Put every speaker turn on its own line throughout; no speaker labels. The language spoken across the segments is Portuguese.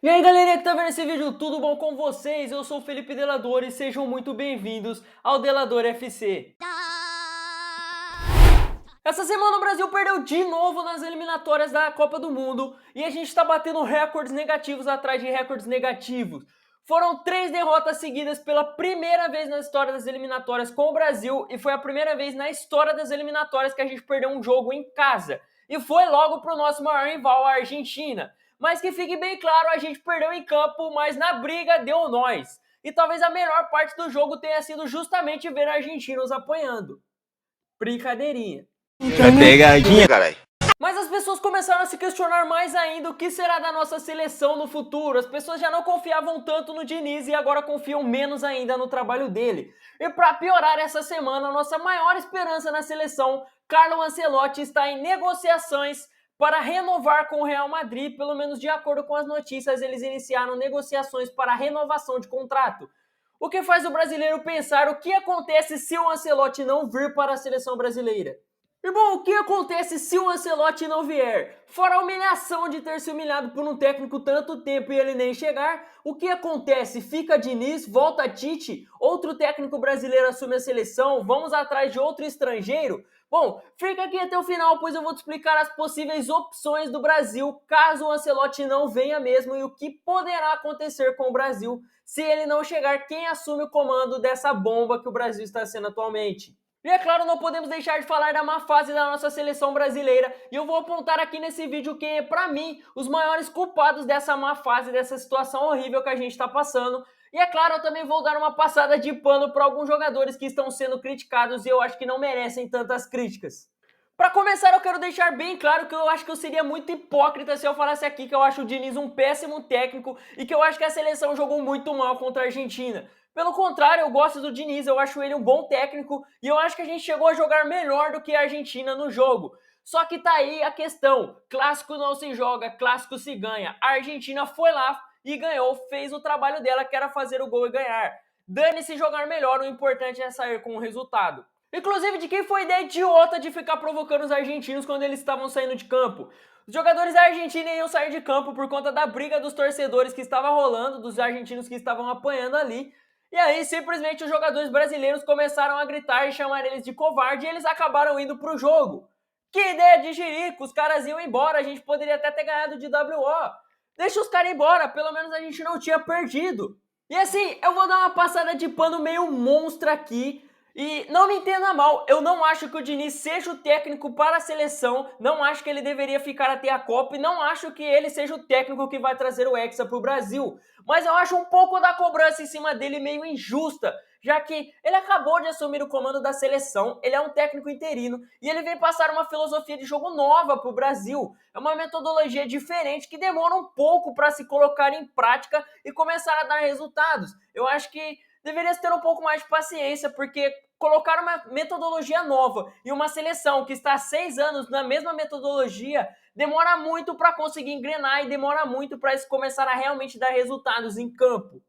E aí galerinha que tá vendo esse vídeo, tudo bom com vocês? Eu sou o Felipe Delador e sejam muito bem-vindos ao Delador FC. Essa semana o Brasil perdeu de novo nas eliminatórias da Copa do Mundo e a gente tá batendo recordes negativos atrás de recordes negativos. Foram 3 derrotas seguidas pela primeira vez na história das eliminatórias com o Brasil e foi a primeira vez na história das eliminatórias que a gente perdeu um jogo em casa. E foi logo pro nosso maior rival, a Argentina. Mas que fique bem claro, a gente perdeu em campo, mas na briga deu nós. E talvez a melhor parte do jogo tenha sido justamente ver argentinos apanhando. Brincadeirinha.
É pegadinha, caralho.
Mas as pessoas começaram a se questionar mais ainda o que será da nossa seleção no futuro. As pessoas já não confiavam tanto no Diniz e agora confiam menos ainda no trabalho dele. E para piorar, essa semana, a nossa maior esperança na seleção, Carlo Ancelotti, está em negociações para renovar com o Real Madrid. Pelo menos de acordo com as notícias, eles iniciaram negociações para renovação de contrato. O que faz o brasileiro pensar o que acontece se o Ancelotti não vir para a seleção brasileira. Irmão, o que acontece se o Ancelotti não vier? Fora a humilhação de ter se humilhado por um técnico tanto tempo e ele nem chegar, o que acontece? Fica Diniz, volta Tite, outro técnico brasileiro assume a seleção, vamos atrás de outro estrangeiro? Bom, fica aqui até o final, pois eu vou te explicar as possíveis opções do Brasil caso o Ancelotti não venha mesmo e o que poderá acontecer com o Brasil se ele não chegar, quem assume o comando dessa bomba que o Brasil está sendo atualmente. E é claro, não podemos deixar de falar da má fase da nossa seleção brasileira e eu vou apontar aqui nesse vídeo quem é, pra mim, os maiores culpados dessa má fase, dessa situação horrível que a gente está passando. E é claro, eu também vou dar uma passada de pano para alguns jogadores que estão sendo criticados e eu acho que não merecem tantas críticas. Para começar, eu quero deixar bem claro que eu acho que eu seria muito hipócrita se eu falasse aqui que eu acho o Diniz um péssimo técnico e que eu acho que a seleção jogou muito mal contra a Argentina. Pelo contrário, eu gosto do Diniz, eu acho ele um bom técnico e eu acho que a gente chegou a jogar melhor do que a Argentina no jogo. Só que tá aí a questão, clássico não se joga, clássico se ganha. A Argentina foi lá e ganhou, fez o trabalho dela que era fazer o gol e ganhar. Dane-se jogar melhor, o importante é sair com o resultado. Inclusive, de quem foi a ideia idiota de ficar provocando os argentinos quando eles estavam saindo de campo? Os jogadores da Argentina iam sair de campo por conta da briga dos torcedores que estava rolando, dos argentinos que estavam apanhando ali. E aí, simplesmente, os jogadores brasileiros começaram a gritar e chamar eles de covarde e eles acabaram indo pro jogo. Que ideia de jirico, os caras iam embora, a gente poderia até ter ganhado de WO. Deixa os caras embora, pelo menos a gente não tinha perdido. E assim, eu vou dar uma passada de pano meio monstro aqui. E não me entenda mal, eu não acho que o Diniz seja o técnico para a seleção, não acho que ele deveria ficar até a Copa e não acho que ele seja o técnico que vai trazer o Hexa para o Brasil. Mas eu acho um pouco da cobrança em cima dele meio injusta, já que ele acabou de assumir o comando da seleção, ele é um técnico interino e ele vem passar uma filosofia de jogo nova para o Brasil. É uma metodologia diferente que demora um pouco para se colocar em prática e começar a dar resultados. Eu acho que deveria ter um pouco mais de paciência, porque colocar uma metodologia nova e uma seleção que está há 6 anos na mesma metodologia demora muito para conseguir engrenar e demora muito para isso começar a realmente dar resultados em campo.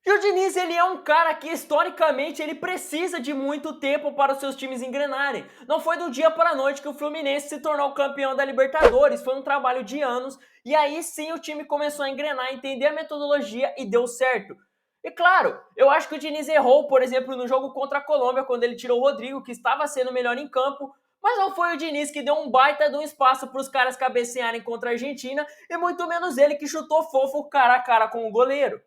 E o Diniz, ele é um cara que historicamente ele precisa de muito tempo para os seus times engrenarem. Não foi do dia para a noite que o Fluminense se tornou campeão da Libertadores, foi um trabalho de anos e aí sim o time começou a engrenar, entender a metodologia e deu certo. E claro, eu acho que o Diniz errou, por exemplo, no jogo contra a Colômbia, quando ele tirou o Rodrigo, que estava sendo melhor em campo, mas não foi o Diniz que deu um baita de um espaço para os caras cabecearem contra a Argentina, e muito menos ele que chutou fofo cara a cara com o goleiro.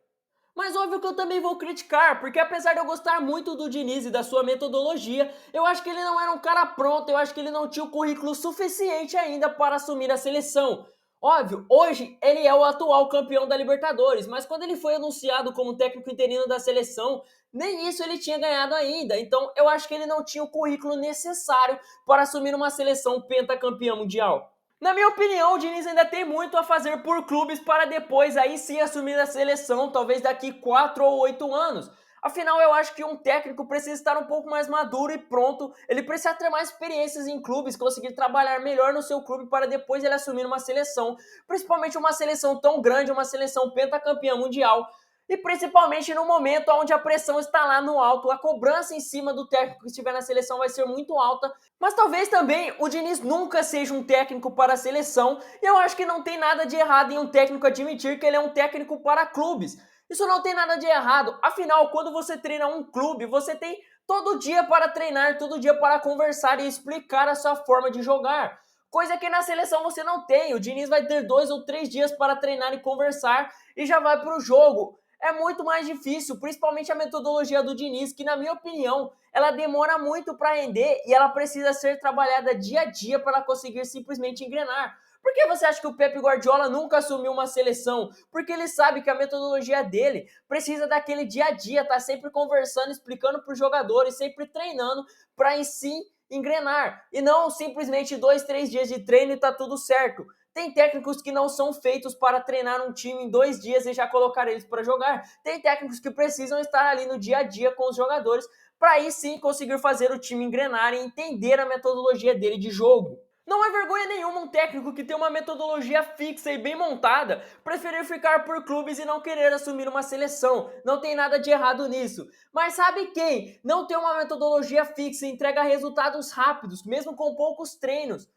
Mas óbvio que eu também vou criticar, porque apesar de eu gostar muito do Diniz e da sua metodologia, eu acho que ele não era um cara pronto, eu acho que ele não tinha o currículo suficiente ainda para assumir a seleção. Óbvio, hoje ele é o atual campeão da Libertadores, mas quando ele foi anunciado como técnico interino da seleção, nem isso ele tinha ganhado ainda. Então eu acho que ele não tinha o currículo necessário para assumir uma seleção pentacampeã mundial. Na minha opinião, o Diniz ainda tem muito a fazer por clubes para depois aí sim assumir a seleção, talvez daqui 4 ou 8 anos. Afinal, eu acho que um técnico precisa estar um pouco mais maduro e pronto, ele precisa ter mais experiências em clubes, conseguir trabalhar melhor no seu clube para depois ele assumir uma seleção, principalmente uma seleção tão grande, uma seleção pentacampeã mundial. e principalmente no momento onde a pressão está lá no alto, a cobrança em cima do técnico que estiver na seleção vai ser muito alta, mas talvez também o Diniz nunca seja um técnico para a seleção, e eu acho que não tem nada de errado em um técnico admitir que ele é um técnico para clubes. Isso não tem nada de errado, afinal, quando você treina um clube, você tem todo dia para treinar, todo dia para conversar e explicar a sua forma de jogar. Coisa que na seleção você não tem. O Diniz vai ter 2 ou 3 dias para treinar e conversar e já vai para o jogo. É muito mais difícil, principalmente a metodologia do Diniz, que na minha opinião, ela demora muito para render e ela precisa ser trabalhada dia a dia para ela conseguir simplesmente engrenar. Por que você acha que o Pep Guardiola nunca assumiu uma seleção? Porque ele sabe que a metodologia dele precisa daquele dia a dia, tá sempre conversando, explicando para os jogadores, sempre treinando para em si engrenar. E não simplesmente 2, 3 dias de treino e tá tudo certo. Tem técnicos que não são feitos para treinar um time em 2 dias e já colocar eles para jogar. Tem técnicos que precisam estar ali no dia a dia com os jogadores para aí sim conseguir fazer o time engrenar e entender a metodologia dele de jogo. Não é vergonha nenhuma um técnico que tem uma metodologia fixa e bem montada preferir ficar por clubes e não querer assumir uma seleção. Não tem nada de errado nisso. Mas sabe quem não tem uma metodologia fixa e entrega resultados rápidos, mesmo com poucos treinos,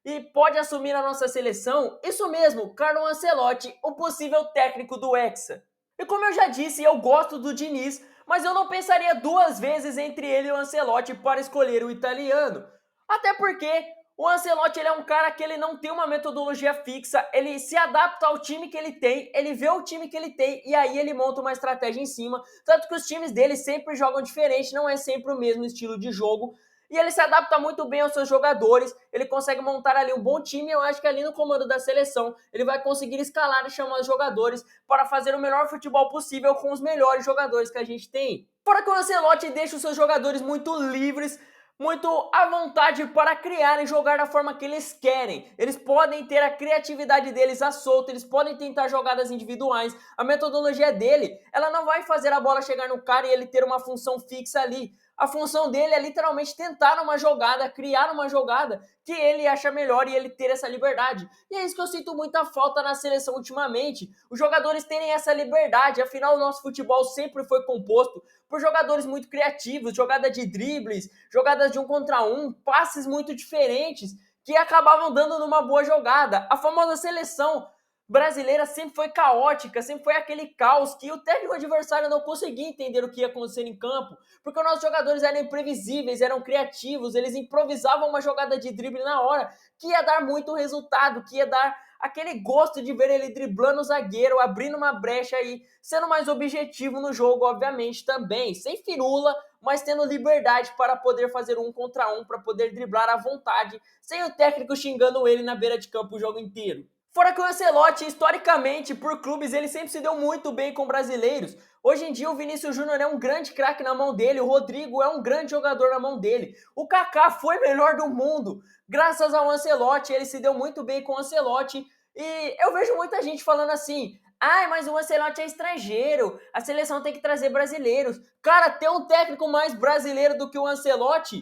e pode assumir a nossa seleção? Isso mesmo, Carlo Ancelotti, o possível técnico do Hexa. E como eu já disse, eu gosto do Diniz, mas eu não pensaria 2 vezes entre ele e o Ancelotti para escolher o italiano. Até porque o Ancelotti ele é um cara que ele não tem uma metodologia fixa, ele se adapta ao time que ele tem, ele vê o time que ele tem e aí ele monta uma estratégia em cima. Tanto que os times dele sempre jogam diferente, não é sempre o mesmo estilo de jogo. E ele se adapta muito bem aos seus jogadores, ele consegue montar ali um bom time e eu acho que ali no comando da seleção ele vai conseguir escalar e chamar os jogadores para fazer o melhor futebol possível com os melhores jogadores que a gente tem. Fora que o Ancelotti deixa os seus jogadores muito livres, muito à vontade para criar e jogar da forma que eles querem. Eles podem ter a criatividade deles à solta, eles podem tentar jogadas individuais. A metodologia dele, ela não vai fazer a bola chegar no cara e ele ter uma função fixa ali. A função dele é literalmente tentar uma jogada, criar uma jogada que ele acha melhor e ele ter essa liberdade. E é isso que eu sinto muita falta na seleção ultimamente. Os jogadores terem essa liberdade, afinal o nosso futebol sempre foi composto por jogadores muito criativos, jogada de dribles, jogadas de 1 contra 1, passes muito diferentes que acabavam dando numa boa jogada. A famosa seleção brasileira sempre foi caótica, sempre foi aquele caos que o técnico adversário não conseguia entender o que ia acontecer em campo, porque os nossos jogadores eram imprevisíveis, eram criativos, eles improvisavam uma jogada de drible na hora, que ia dar muito resultado, que ia dar aquele gosto de ver ele driblando o zagueiro, abrindo uma brecha e sendo mais objetivo no jogo, obviamente, também, sem firula, mas tendo liberdade para poder fazer 1 contra 1, para poder driblar à vontade, sem o técnico xingando ele na beira de campo o jogo inteiro. Fora que o Ancelotti, historicamente, por clubes, ele sempre se deu muito bem com brasileiros. Hoje em dia, o Vinícius Júnior é um grande craque na mão dele, o Rodrigo é um grande jogador na mão dele. O Kaká foi melhor do mundo, graças ao Ancelotti, ele se deu muito bem com o Ancelotti. E eu vejo muita gente falando assim, ai, mas o Ancelotti é estrangeiro, a seleção tem que trazer brasileiros. Cara, ter um técnico mais brasileiro do que o Ancelotti...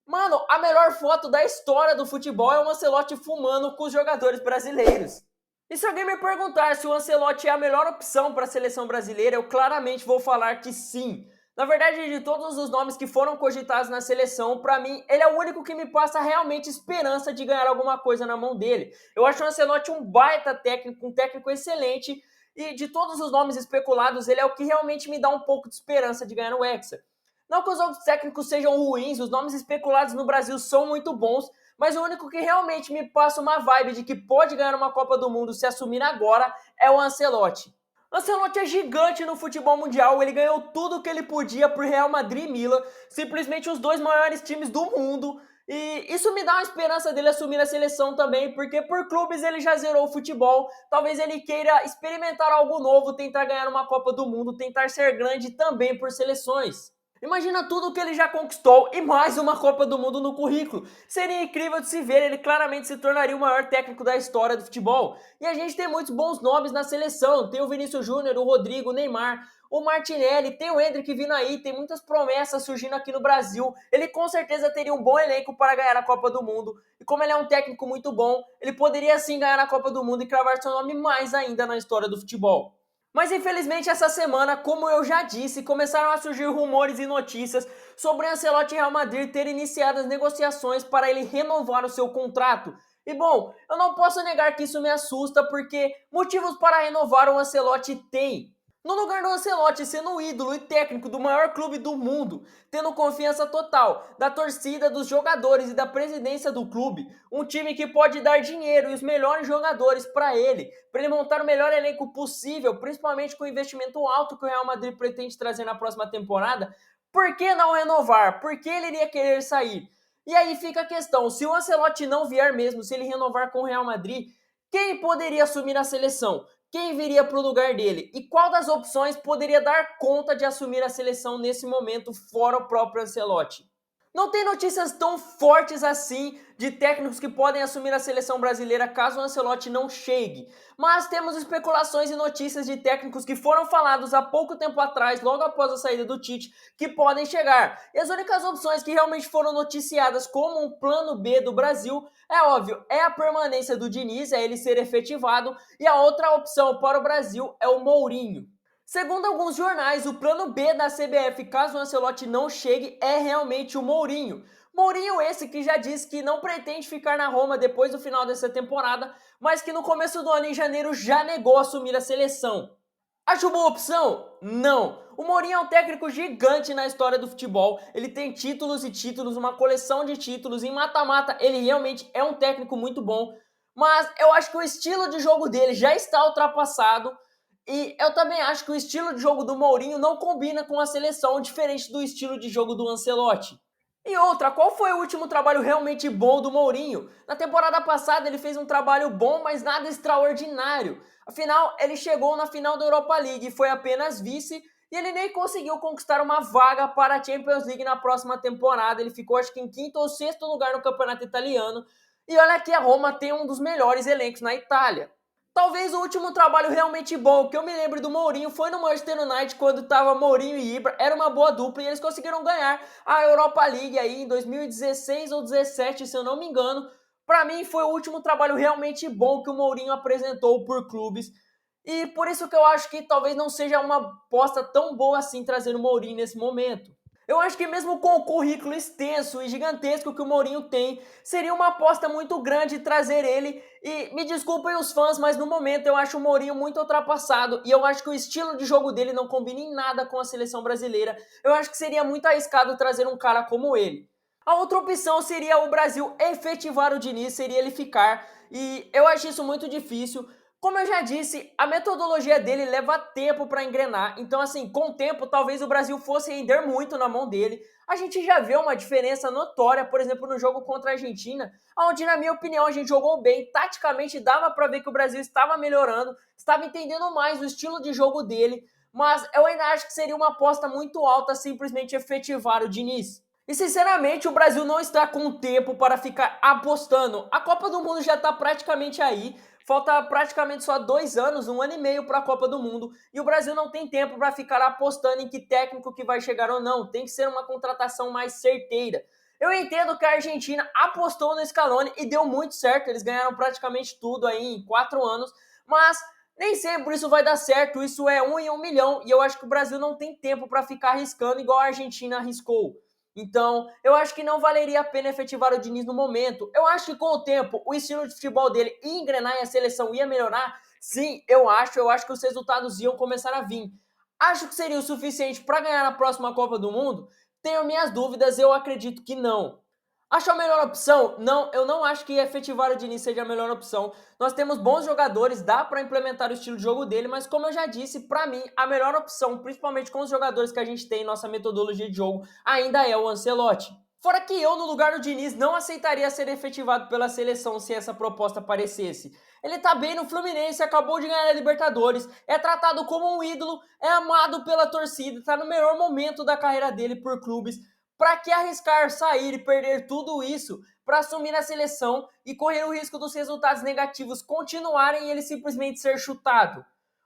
Mano, a melhor foto da história do futebol é o Ancelotti fumando com os jogadores brasileiros. E se alguém me perguntar se o Ancelotti é a melhor opção para a seleção brasileira, eu claramente vou falar que sim. Na verdade, de todos os nomes que foram cogitados na seleção, para mim, ele é o único que me passa realmente esperança de ganhar alguma coisa na mão dele. Eu acho o Ancelotti um baita técnico, um técnico excelente, e de todos os nomes especulados, ele é o que realmente me dá um pouco de esperança de ganhar o Hexa. Não que os outros técnicos sejam ruins, os nomes especulados no Brasil são muito bons, mas o único que realmente me passa uma vibe de que pode ganhar uma Copa do Mundo se assumir agora é o Ancelotti. Ancelotti é gigante no futebol mundial, ele ganhou tudo o que ele podia por Real Madrid e Milan, simplesmente os 2 maiores times do mundo, e isso me dá uma esperança dele assumir a seleção também, porque por clubes ele já zerou o futebol, talvez ele queira experimentar algo novo, tentar ganhar uma Copa do Mundo, tentar ser grande também por seleções. Imagina tudo o que ele já conquistou e mais uma Copa do Mundo no currículo. Seria incrível de se ver, ele claramente se tornaria o maior técnico da história do futebol. E a gente tem muitos bons nomes na seleção, tem o Vinícius Júnior, o Rodrigo, o Neymar, o Martinelli, tem o Endrick vindo aí, tem muitas promessas surgindo aqui no Brasil. Ele com certeza teria um bom elenco para ganhar a Copa do Mundo. E como ele é um técnico muito bom, ele poderia sim ganhar a Copa do Mundo e cravar seu nome mais ainda na história do futebol. Mas infelizmente essa semana, como eu já disse, começaram a surgir rumores e notícias sobre o Ancelotti e Real Madrid ter iniciado as negociações para ele renovar o seu contrato. E bom, eu não posso negar que isso me assusta porque motivos para renovar o Ancelotti tem. No lugar do Ancelotti sendo o ídolo e técnico do maior clube do mundo, tendo confiança total da torcida, dos jogadores e da presidência do clube, um time que pode dar dinheiro e os melhores jogadores para ele montar o melhor elenco possível, principalmente com o investimento alto que o Real Madrid pretende trazer na próxima temporada, por que não renovar? Por que ele iria querer sair? E aí fica a questão, se o Ancelotti não vier mesmo, se ele renovar com o Real Madrid, quem poderia assumir a seleção? Quem viria para o lugar dele? E qual das opções poderia dar conta de assumir a seleção nesse momento, fora o próprio Ancelotti? Não tem notícias tão fortes assim de técnicos que podem assumir a seleção brasileira caso o Ancelotti não chegue. Mas temos especulações e notícias de técnicos que foram falados há pouco tempo atrás, logo após a saída do Tite, que podem chegar. E as únicas opções que realmente foram noticiadas como um plano B do Brasil, é óbvio, é a permanência do Diniz, é ele ser efetivado, e a outra opção para o Brasil é o Mourinho. Segundo alguns jornais, o plano B da CBF, caso o Ancelotti não chegue, é realmente o Mourinho. Mourinho esse que já disse que não pretende ficar na Roma depois do final dessa temporada, mas que no começo do ano, em janeiro, já negou assumir a seleção. Acho boa opção? Não. O Mourinho é um técnico gigante na história do futebol. Ele tem títulos e títulos, uma coleção de títulos. Em mata-mata, ele realmente é um técnico muito bom. Mas eu acho que o estilo de jogo dele já está ultrapassado. E eu também acho que o estilo de jogo do Mourinho não combina com a seleção, diferente do estilo de jogo do Ancelotti. E outra, qual foi o último trabalho realmente bom do Mourinho? Na temporada passada ele fez um trabalho bom, mas nada extraordinário. Afinal, ele chegou na final da Europa League e foi apenas vice, e ele nem conseguiu conquistar uma vaga para a Champions League na próxima temporada. Ele ficou acho que em quinto ou sexto lugar no campeonato italiano. E olha que a Roma tem um dos melhores elencos na Itália. Talvez o último trabalho realmente bom que eu me lembro do Mourinho foi no Manchester United, quando estava Mourinho e Ibra, era uma boa dupla e eles conseguiram ganhar a Europa League aí em 2016 ou 2017, se eu não me engano. Para mim foi o último trabalho realmente bom que o Mourinho apresentou por clubes e por isso que eu acho que talvez não seja uma aposta tão boa assim trazer o Mourinho nesse momento. Eu acho que mesmo com o currículo extenso e gigantesco que o Mourinho tem, seria uma aposta muito grande trazer ele. E me desculpem os fãs, mas no momento eu acho o Mourinho muito ultrapassado e eu acho que o estilo de jogo dele não combina em nada com a seleção brasileira. Eu acho que seria muito arriscado trazer um cara como ele. A outra opção seria o Brasil efetivar o Diniz, seria ele ficar, e eu acho isso muito difícil. Como eu já disse, a metodologia dele leva tempo para engrenar, então assim, com o tempo talvez o Brasil fosse render muito na mão dele. A gente já vê uma diferença notória, por exemplo, no jogo contra a Argentina, onde na minha opinião a gente jogou bem, taticamente dava para ver que o Brasil estava melhorando, estava entendendo mais o estilo de jogo dele, mas eu ainda acho que seria uma aposta muito alta simplesmente efetivar o Diniz. E sinceramente, o Brasil não está com tempo para ficar apostando. A Copa do Mundo já está praticamente aí. Falta praticamente só 2 anos, 1 ano e meio para a Copa do Mundo. E o Brasil não tem tempo para ficar apostando em que técnico que vai chegar ou não. Tem que ser uma contratação mais certeira. Eu entendo que a Argentina apostou no Scaloni e deu muito certo. Eles ganharam praticamente tudo aí em 4 anos. Mas nem sempre isso vai dar certo. Isso é 1 em 1 milhão. E eu acho que o Brasil não tem tempo para ficar arriscando igual a Argentina arriscou. Então, eu acho que não valeria a pena efetivar o Diniz no momento. Eu acho que com o tempo, o estilo de futebol dele ia engrenar e a seleção ia melhorar. Sim, eu acho que os resultados iam começar a vir. Acho que seria o suficiente para ganhar na próxima Copa do Mundo? Tenho minhas dúvidas, eu acredito que não. Acho a melhor opção? Não, eu não acho que efetivar o Diniz seja a melhor opção. Nós temos bons jogadores, dá para implementar o estilo de jogo dele, mas como eu já disse, para mim, a melhor opção, principalmente com os jogadores que a gente tem em nossa metodologia de jogo, ainda é o Ancelotti. Fora que eu, no lugar do Diniz, não aceitaria ser efetivado pela seleção se essa proposta aparecesse. Ele tá bem no Fluminense, acabou de ganhar a Libertadores, é tratado como um ídolo, é amado pela torcida, tá no melhor momento da carreira dele por clubes. Para que arriscar sair e perder tudo isso para assumir a seleção e correr o risco dos resultados negativos continuarem e ele simplesmente ser chutado?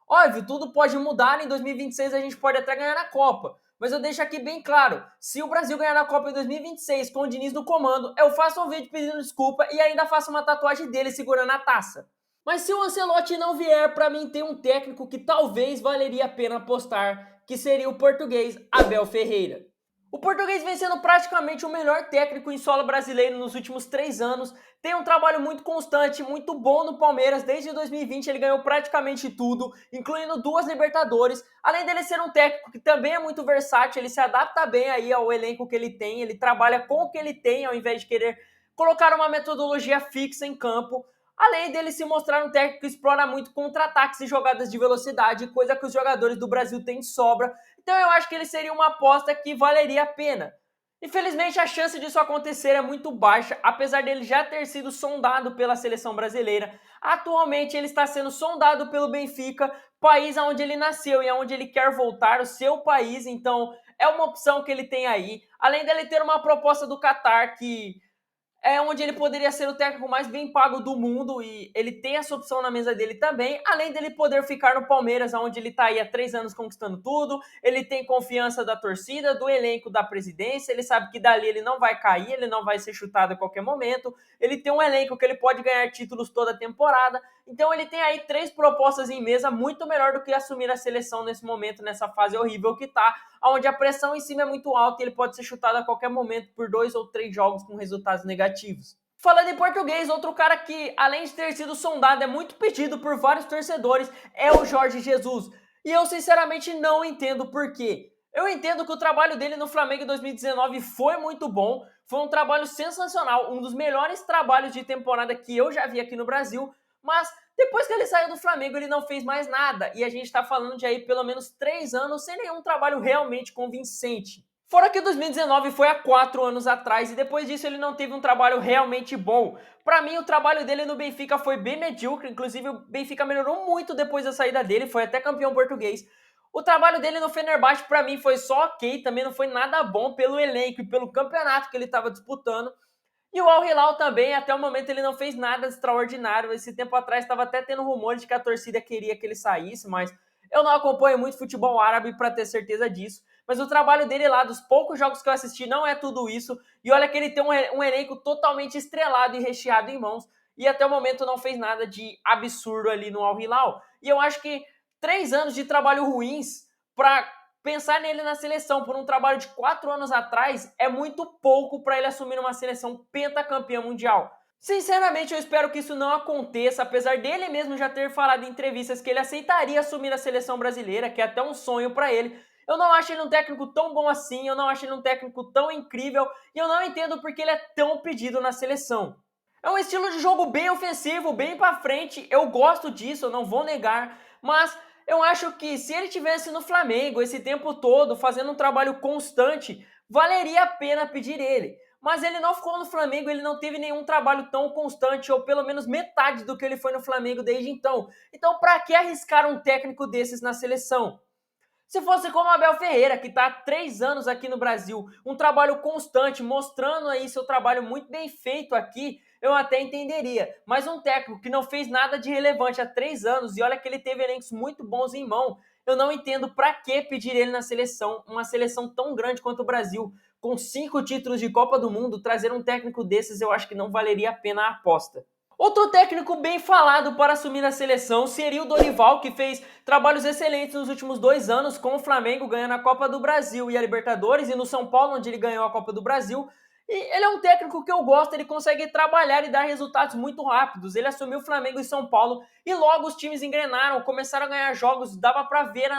Óbvio, tudo pode mudar, em 2026 a gente pode até ganhar a Copa, mas eu deixo aqui bem claro, se o Brasil ganhar a Copa em 2026 com o Diniz no comando, eu faço um vídeo pedindo desculpa e ainda faço uma tatuagem dele segurando a taça. Mas se o Ancelotti não vier, para mim tem um técnico que talvez valeria a pena apostar, que seria o português Abel Ferreira. O português vem sendo praticamente o melhor técnico em solo brasileiro nos últimos 3 anos. Tem um trabalho muito constante, muito bom no Palmeiras. Desde 2020 ele ganhou praticamente tudo, incluindo 2 Libertadores. Além dele ser um técnico que também é muito versátil, ele se adapta bem aí ao elenco que ele tem. Ele trabalha com o que ele tem, ao invés de querer colocar uma metodologia fixa em campo. Além dele se mostrar um técnico que explora muito contra-ataques e jogadas de velocidade, coisa que os jogadores do Brasil têm de sobra. Então eu acho que ele seria uma aposta que valeria a pena. Infelizmente a chance disso acontecer é muito baixa, apesar dele já ter sido sondado pela seleção brasileira. Atualmente ele está sendo sondado pelo Benfica, país onde ele nasceu e onde ele quer voltar, o seu país, então é uma opção que ele tem aí. Além dele ter uma proposta do Qatar que é onde ele poderia ser o técnico mais bem pago do mundo e ele tem essa opção na mesa dele também, além dele poder ficar no Palmeiras, onde ele está aí há 3 anos conquistando tudo, ele tem confiança da torcida, do elenco, da presidência, ele sabe que dali ele não vai cair, ele não vai ser chutado a qualquer momento, ele tem um elenco que ele pode ganhar títulos toda a temporada, então ele tem aí 3 propostas em mesa, muito melhor do que assumir a seleção nesse momento, nessa fase horrível que está, onde a pressão em cima é muito alta e ele pode ser chutado a qualquer momento por 2 ou 3 jogos com resultados negativos. Falando em português, outro cara que, além de ter sido sondado, é muito pedido por vários torcedores, é o Jorge Jesus. E eu, sinceramente, não entendo por quê. Eu entendo que o trabalho dele no Flamengo em 2019 foi muito bom, foi um trabalho sensacional, um dos melhores trabalhos de temporada que eu já vi aqui no Brasil, mas depois que ele saiu do Flamengo, ele não fez mais nada. E a gente está falando de aí pelo menos 3 anos sem nenhum trabalho realmente convincente. Fora que 2019 foi há 4 anos atrás e depois disso ele não teve um trabalho realmente bom. Para mim, o trabalho dele no Benfica foi bem medíocre, inclusive o Benfica melhorou muito depois da saída dele, foi até campeão português. O trabalho dele no Fenerbahçe para mim foi só ok, também não foi nada bom pelo elenco e pelo campeonato que ele estava disputando. E o Al Hilal também, até o momento, ele não fez nada extraordinário. Esse tempo atrás estava até tendo rumores de que a torcida queria que ele saísse, mas eu não acompanho muito futebol árabe para ter certeza disso. Mas o trabalho dele lá, dos poucos jogos que eu assisti, não é tudo isso. E olha que ele tem um elenco totalmente estrelado e recheado em mãos. E até o momento não fez nada de absurdo ali no Al Hilal. E eu acho que 3 anos de trabalho ruins para pensar nele na seleção por um trabalho de 4 anos atrás é muito pouco para ele assumir uma seleção pentacampeã mundial. Sinceramente, eu espero que isso não aconteça, apesar dele mesmo já ter falado em entrevistas que ele aceitaria assumir a seleção brasileira, que é até um sonho para ele. Eu não acho ele um técnico tão bom assim, eu não acho ele um técnico tão incrível, e eu não entendo porque ele é tão pedido na seleção. É um estilo de jogo bem ofensivo, bem para frente, eu gosto disso, eu não vou negar, mas eu acho que se ele tivesse no Flamengo esse tempo todo, fazendo um trabalho constante, valeria a pena pedir ele. Mas ele não ficou no Flamengo, ele não teve nenhum trabalho tão constante, ou pelo menos metade do que ele foi no Flamengo desde então. Então, para que arriscar um técnico desses na seleção? Se fosse como Abel Ferreira, que está há 3 anos aqui no Brasil, um trabalho constante, mostrando aí seu trabalho muito bem feito aqui, eu até entenderia. Mas um técnico que não fez nada de relevante há 3 anos, e olha que ele teve elencos muito bons em mão, eu não entendo para que pedir ele na seleção, uma seleção tão grande quanto o Brasil, com 5 títulos de Copa do Mundo, trazer um técnico desses eu acho que não valeria a pena a aposta. Outro técnico bem falado para assumir a seleção seria o Dorival, que fez trabalhos excelentes nos últimos 2 anos com o Flamengo, ganhando a Copa do Brasil e a Libertadores, e no São Paulo, onde ele ganhou a Copa do Brasil. E ele é um técnico que eu gosto, ele consegue trabalhar e dar resultados muito rápidos. Ele assumiu o Flamengo e São Paulo e logo os times engrenaram, começaram a ganhar jogos, dava para ver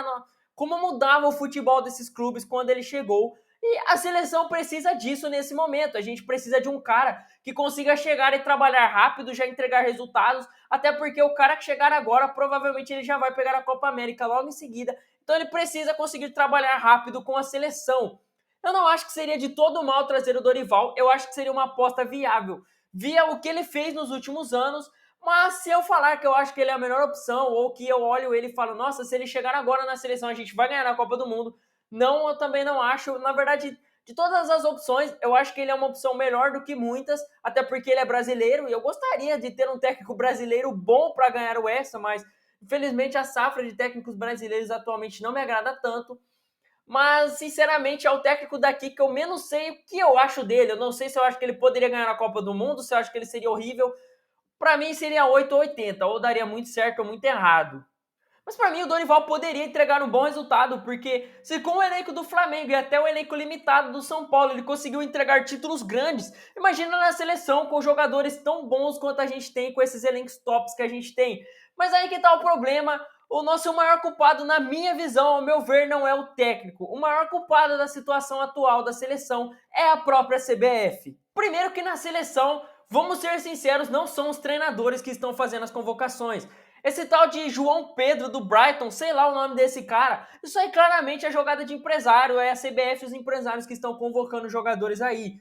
como mudava o futebol desses clubes quando ele chegou. E a seleção precisa disso nesse momento. A gente precisa de um cara que consiga chegar e trabalhar rápido, já entregar resultados, até porque o cara que chegar agora, provavelmente ele já vai pegar a Copa América logo em seguida. Então ele precisa conseguir trabalhar rápido com a seleção. Eu não acho que seria de todo mal trazer o Dorival, eu acho que seria uma aposta viável, via o que ele fez nos últimos anos, mas se eu falar que eu acho que ele é a melhor opção, ou que eu olho ele e falo, nossa, se ele chegar agora na seleção a gente vai ganhar na Copa do Mundo, não, eu também não acho. Na verdade, de todas as opções, eu acho que ele é uma opção melhor do que muitas, até porque ele é brasileiro e eu gostaria de ter um técnico brasileiro bom para ganhar o Hexa, mas infelizmente a safra de técnicos brasileiros atualmente não me agrada tanto. Mas, sinceramente, é o técnico daqui que eu menos sei o que eu acho dele. Eu não sei se eu acho que ele poderia ganhar a Copa do Mundo, se eu acho que ele seria horrível. Para mim seria 8 ou 80, ou daria muito certo ou muito errado. Mas para mim o Dorival poderia entregar um bom resultado, porque se com o elenco do Flamengo e até o elenco limitado do São Paulo ele conseguiu entregar títulos grandes, imagina na seleção com jogadores tão bons quanto a gente tem, com esses elencos tops que a gente tem. Mas aí que tá o problema, o nosso maior culpado, na minha visão, ao meu ver, não é o técnico. O maior culpado da situação atual da seleção é a própria CBF. Primeiro que na seleção, vamos ser sinceros, não são os treinadores que estão fazendo as convocações. Esse tal de João Pedro do Brighton, sei lá o nome desse cara, isso aí claramente é jogada de empresário, é a CBF e os empresários que estão convocando jogadores aí.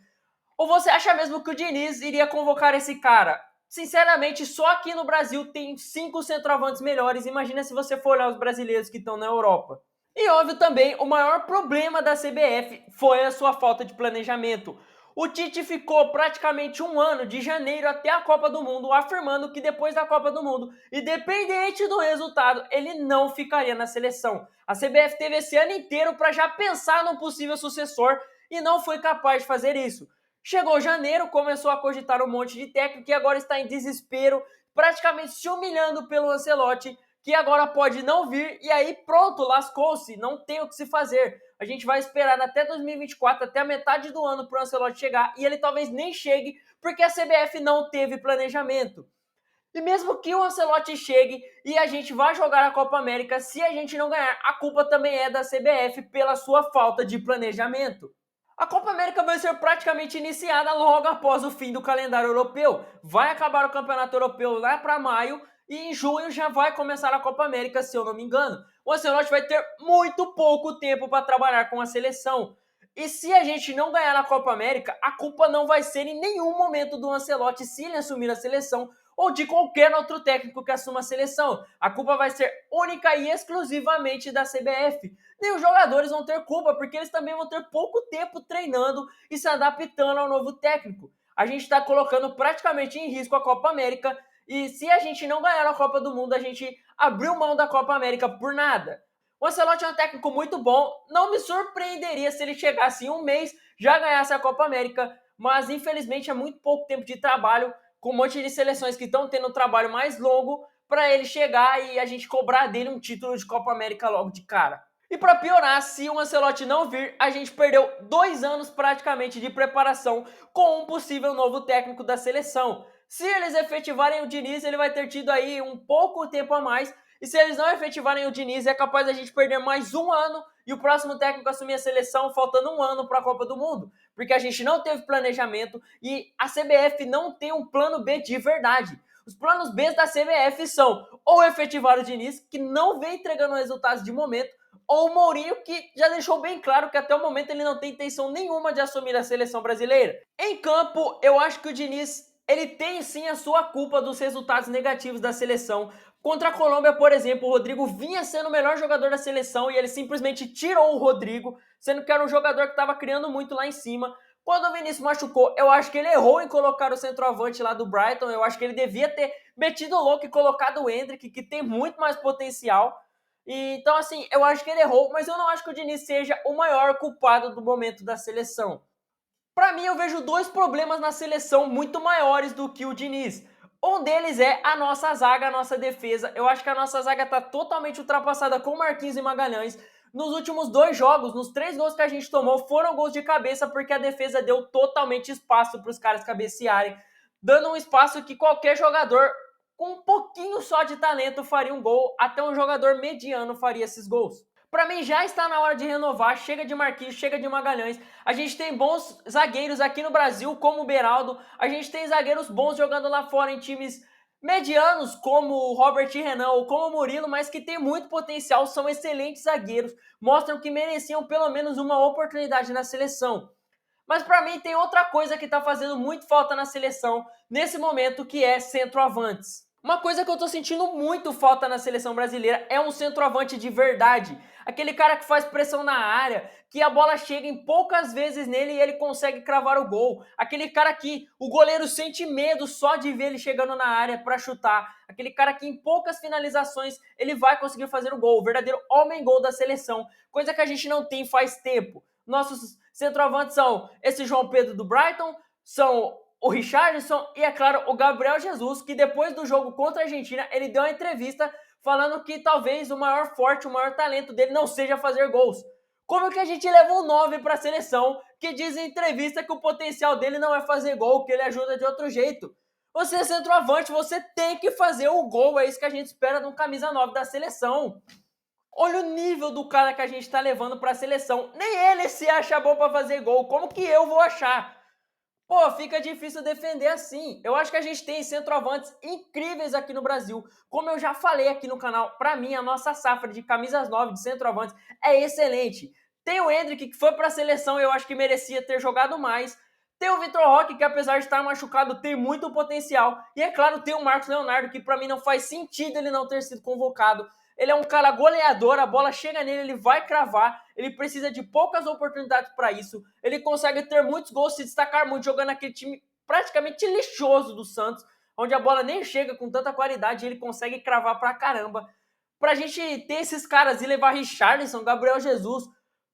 Ou você acha mesmo que o Diniz iria convocar esse cara? Sinceramente, só aqui no Brasil tem 5 centroavantes melhores, imagina se você for olhar os brasileiros que estão na Europa. E óbvio também, o maior problema da CBF foi a sua falta de planejamento. O Tite ficou praticamente um ano, de janeiro até a Copa do Mundo, afirmando que depois da Copa do Mundo, independente do resultado, ele não ficaria na seleção. A CBF teve esse ano inteiro para já pensar num possível sucessor e não foi capaz de fazer isso. Chegou janeiro, começou a cogitar um monte de técnico e agora está em desespero, praticamente se humilhando pelo Ancelotti, que agora pode não vir e aí pronto, lascou-se, não tem o que se fazer. A gente vai esperar até 2024, até a metade do ano para o Ancelotti chegar e ele talvez nem chegue porque a CBF não teve planejamento. E mesmo que o Ancelotti chegue e a gente vá jogar a Copa América, se a gente não ganhar, a culpa também é da CBF pela sua falta de planejamento. A Copa América vai ser praticamente iniciada logo após o fim do calendário europeu. Vai acabar o Campeonato Europeu lá para maio e em junho já vai começar a Copa América, se eu não me engano. O Ancelotti vai ter muito pouco tempo para trabalhar com a seleção. E se a gente não ganhar na Copa América, a culpa não vai ser em nenhum momento do Ancelotti se ele assumir a seleção ou de qualquer outro técnico que assuma a seleção. A culpa vai ser única e exclusivamente da CBF. Nem os jogadores vão ter culpa, porque eles também vão ter pouco tempo treinando e se adaptando ao novo técnico. A gente está colocando praticamente em risco a Copa América e se a gente não ganhar a Copa do Mundo, a gente abriu mão da Copa América por nada. O Ancelotti é um técnico muito bom, não me surpreenderia se ele chegasse em um mês, já ganhasse a Copa América, mas infelizmente é muito pouco tempo de trabalho, com um monte de seleções que estão tendo um trabalho mais longo, para ele chegar e a gente cobrar dele um título de Copa América logo de cara. E para piorar, se o Ancelotti não vir, a gente perdeu 2 anos praticamente de preparação com um possível novo técnico da seleção. Se eles efetivarem o Diniz, ele vai ter tido aí um pouco tempo a mais. E se eles não efetivarem o Diniz, é capaz da gente perder mais um ano e o próximo técnico assumir a seleção faltando um ano para a Copa do Mundo. Porque a gente não teve planejamento e a CBF não tem um plano B de verdade. Os planos B da CBF são ou efetivar o Diniz, que não vem entregando resultados de momento, ou o Mourinho, que já deixou bem claro que até o momento ele não tem intenção nenhuma de assumir a seleção brasileira. Em campo, eu acho que o Diniz ele tem sim a sua culpa dos resultados negativos da seleção. Contra a Colômbia, por exemplo, o Rodrigo vinha sendo o melhor jogador da seleção e ele simplesmente tirou o Rodrigo, sendo que era um jogador que estava criando muito lá em cima. Quando o Vinícius machucou, eu acho que ele errou em colocar o centroavante lá do Brighton. Eu acho que ele devia ter metido o louco e colocado o Endrick, que tem muito mais potencial. Então, assim, eu acho que ele errou, mas eu não acho que o Diniz seja o maior culpado do momento da seleção. Para mim, eu vejo 2 problemas na seleção muito maiores do que o Diniz. Um deles é a nossa zaga, a nossa defesa. Eu acho que a nossa zaga está totalmente ultrapassada com Marquinhos e Magalhães. Nos últimos 2 jogos, nos 3 gols que a gente tomou, foram gols de cabeça porque a defesa deu totalmente espaço para os caras cabecearem, dando um espaço que qualquer jogador com um pouquinho só de talento faria um gol, até um jogador mediano faria esses gols. Para mim já está na hora de renovar, chega de Marquinhos, chega de Magalhães. A gente tem bons zagueiros aqui no Brasil, como o Beraldo. A gente tem zagueiros bons jogando lá fora em times medianos, como o Robert Renan ou como o Murilo, mas que tem muito potencial, são excelentes zagueiros, mostram que mereciam pelo menos uma oportunidade na seleção. Mas para mim tem outra coisa que está fazendo muito falta na seleção nesse momento, que é centroavantes. Uma coisa que eu tô sentindo muito falta na seleção brasileira é um centroavante de verdade. Aquele cara que faz pressão na área, que a bola chega em poucas vezes nele e ele consegue cravar o gol. Aquele cara que o goleiro sente medo só de ver ele chegando na área para chutar. Aquele cara que em poucas finalizações ele vai conseguir fazer o gol. O verdadeiro homem-gol da seleção. Coisa que a gente não tem faz tempo. Nossos centroavantes são esse João Pedro do Brighton, são o Richarlison e, é claro, o Gabriel Jesus, que depois do jogo contra a Argentina, ele deu uma entrevista falando que talvez o maior forte, o maior talento dele não seja fazer gols. Como que a gente leva um 9 para a seleção que diz em entrevista que o potencial dele não é fazer gol, que ele ajuda de outro jeito? Você é centroavante, você tem que fazer o gol, é isso que a gente espera de um camisa 9 da seleção. Olha o nível do cara que a gente tá levando para a seleção. Nem ele se acha bom para fazer gol, como que eu vou achar? Pô, fica difícil defender assim. Eu acho que a gente tem centroavantes incríveis aqui no Brasil. Como eu já falei aqui no canal, pra mim a nossa safra de camisas 9 de centroavantes é excelente. Tem o Endrick, que foi pra seleção e eu acho que merecia ter jogado mais. Tem o Vitor Roque, que apesar de estar machucado, tem muito potencial. E é claro, tem o Marcos Leonardo, que pra mim não faz sentido ele não ter sido convocado. Ele é um cara goleador, a bola chega nele, ele vai cravar, ele precisa de poucas oportunidades para isso, ele consegue ter muitos gols, se destacar muito, jogando aquele time praticamente lixoso do Santos, onde a bola nem chega com tanta qualidade, ele consegue cravar pra caramba. Pra gente ter esses caras e levar Richarlison, Gabriel Jesus,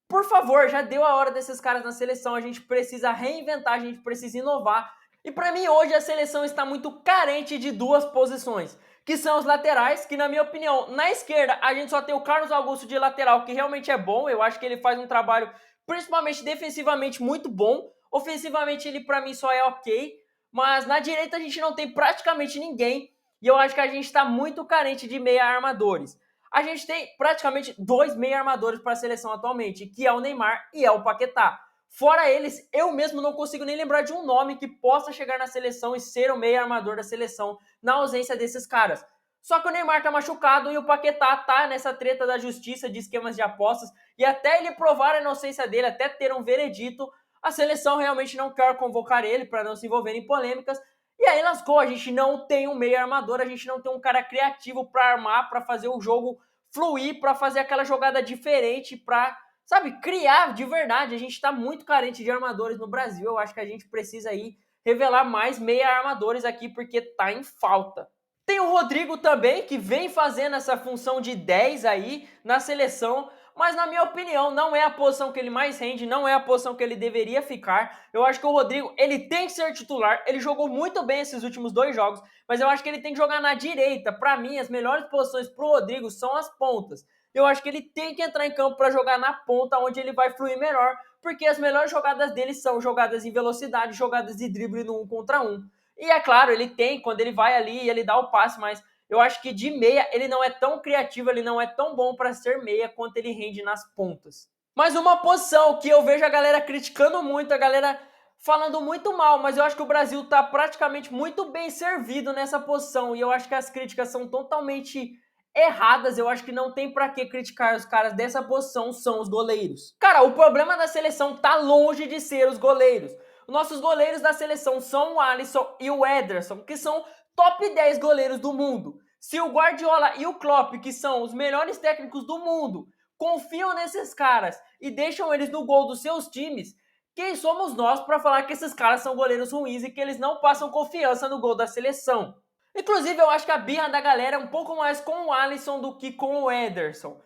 por favor, já deu a hora desses caras na seleção, a gente precisa reinventar, a gente precisa inovar. E para mim hoje a seleção está muito carente de duas posições, que são os laterais, que na minha opinião, na esquerda, a gente só tem o Carlos Augusto de lateral, que realmente é bom, eu acho que ele faz um trabalho, principalmente defensivamente, muito bom. Ofensivamente ele para mim só é ok, mas na direita a gente não tem praticamente ninguém, e eu acho que a gente está muito carente de meia armadores. A gente tem praticamente dois meia armadores para a seleção atualmente, que é o Neymar e é o Paquetá. Fora eles, eu mesmo não consigo nem lembrar de um nome que possa chegar na seleção e ser o meio armador da seleção na ausência desses caras. Só que o Neymar tá machucado e o Paquetá tá nessa treta da justiça de esquemas de apostas e até ele provar a inocência dele, até ter um veredito, a seleção realmente não quer convocar ele para não se envolver em polêmicas. E aí lascou, a gente não tem um meio armador, a gente não tem um cara criativo para armar, para fazer o jogo fluir, para fazer aquela jogada diferente, para, sabe, criar de verdade. A gente está muito carente de armadores no Brasil. Eu acho que a gente precisa aí revelar mais meia armadores aqui, porque tá em falta. Tem o Rodrigo também, que vem fazendo essa função de 10 aí na seleção, mas na minha opinião não é a posição que ele mais rende, não é a posição que ele deveria ficar. Eu acho que o Rodrigo, ele tem que ser titular, ele jogou muito bem esses últimos dois jogos, mas eu acho que ele tem que jogar na direita. Para mim, as melhores posições pro Rodrigo são as pontas. Eu acho que ele tem que entrar em campo para jogar na ponta, onde ele vai fluir melhor, porque as melhores jogadas dele são jogadas em velocidade, jogadas de drible no 1 contra 1. E é claro, ele tem, quando ele vai ali, ele dá o passe, mas eu acho que de meia ele não é tão criativo, ele não é tão bom para ser meia quanto ele rende nas pontas. Mas uma posição que eu vejo a galera criticando muito, a galera falando muito mal, mas eu acho que o Brasil está praticamente muito bem servido nessa posição, e eu acho que as críticas são totalmente erradas. Eu acho que não tem para que criticar os caras dessa posição, são os goleiros. Cara, o problema da seleção tá longe de ser os goleiros. Os nossos goleiros da seleção são o Alisson e o Ederson, que são top 10 goleiros do mundo. Se o Guardiola e o Klopp, que são os melhores técnicos do mundo, confiam nesses caras e deixam eles no gol dos seus times, quem somos nós para falar que esses caras são goleiros ruins e que eles não passam confiança no gol da seleção? Inclusive, eu acho que a birra da galera é um pouco mais com o Alisson do que com o Ederson.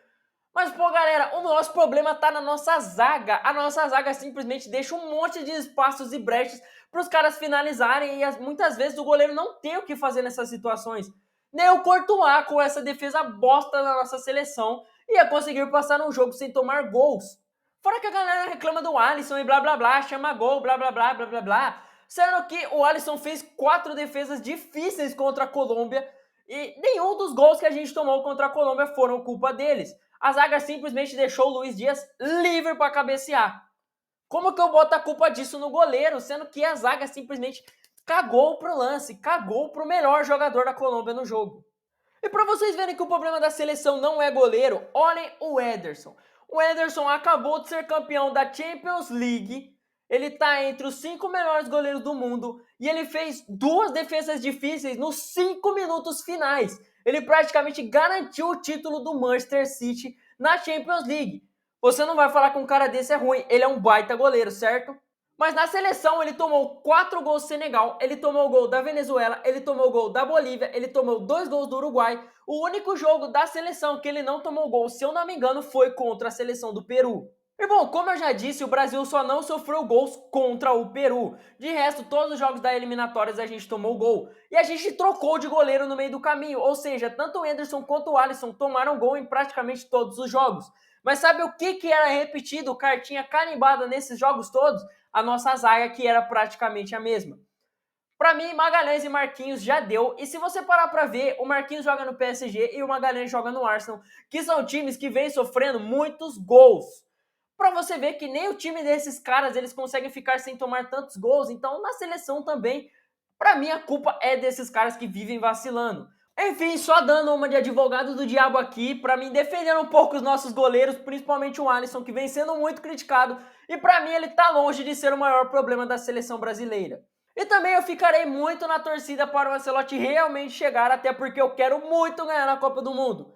Mas, pô, galera, o nosso problema tá na nossa zaga. A nossa zaga simplesmente deixa um monte de espaços e brechas para os caras finalizarem e muitas vezes o goleiro não tem o que fazer nessas situações. Nem o Courtois, com essa defesa bosta da nossa seleção, ia conseguir passar no jogo sem tomar gols. Fora que a galera reclama do Alisson e blá blá blá, chama gol, blá blá blá blá blá blá. Sendo que o Alisson fez 4 defesas difíceis contra a Colômbia e nenhum dos gols que a gente tomou contra a Colômbia foram culpa deles. A zaga simplesmente deixou o Luiz Dias livre para cabecear. Como que eu boto a culpa disso no goleiro, sendo que a zaga simplesmente cagou pro lance, cagou pro melhor jogador da Colômbia no jogo? E para vocês verem que o problema da seleção não é goleiro, olhem o Ederson. O Ederson acabou de ser campeão da Champions League, ele está entre os 5 melhores goleiros do mundo e ele fez 2 defesas difíceis nos 5 minutos finais. Ele praticamente garantiu o título do Manchester City na Champions League. Você não vai falar que um cara desse é ruim, ele é um baita goleiro, certo? Mas na seleção ele tomou 4 gols do Senegal, ele tomou o gol da Venezuela, ele tomou o gol da Bolívia, ele tomou 2 gols do Uruguai. O único jogo da seleção que ele não tomou gol, se eu não me engano, foi contra a seleção do Peru. E bom, como eu já disse, o Brasil só não sofreu gols contra o Peru. De resto, todos os jogos da eliminatórias a gente tomou gol. E a gente trocou de goleiro no meio do caminho. Ou seja, tanto o Anderson quanto o Alisson tomaram gol em praticamente todos os jogos. Mas sabe o que era repetido, cartinha carimbada nesses jogos todos? A nossa zaga, que era praticamente a mesma. Pra mim, Magalhães e Marquinhos já deu. E se você parar pra ver, o Marquinhos joga no PSG e o Magalhães joga no Arsenal, que são times que vêm sofrendo muitos gols. Pra você ver que nem o time desses caras eles conseguem ficar sem tomar tantos gols. Então, na seleção também, pra mim a culpa é desses caras que vivem vacilando. Enfim, só dando uma de advogado do diabo aqui, pra mim defender um pouco os nossos goleiros, principalmente o Alisson, que vem sendo muito criticado, e pra mim ele tá longe de ser o maior problema da seleção brasileira. E também eu ficarei muito na torcida para o Ancelotti realmente chegar, até porque eu quero muito ganhar na Copa do Mundo.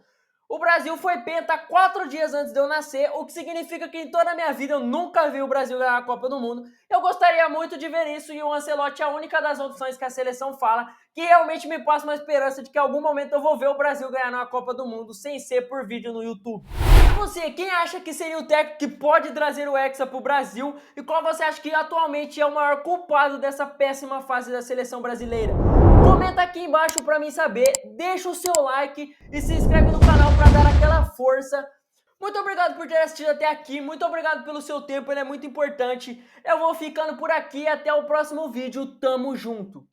O Brasil foi penta 4 dias antes de eu nascer, o que significa que em toda a minha vida eu nunca vi o Brasil ganhar a Copa do Mundo. Eu gostaria muito de ver isso e o Ancelotti é a única das opções que a seleção fala que realmente me passa uma esperança de que em algum momento eu vou ver o Brasil ganhar na Copa do Mundo sem ser por vídeo no YouTube. E você, quem acha que seria o técnico que pode trazer o Hexa pro Brasil e qual você acha que atualmente é o maior culpado dessa péssima fase da seleção brasileira? Comenta aqui embaixo pra mim saber, deixa o seu like e se inscreve no canal pra dar aquela força. Muito obrigado por ter assistido até aqui, muito obrigado pelo seu tempo, ele é muito importante. Eu vou ficando por aqui, até o próximo vídeo, tamo junto!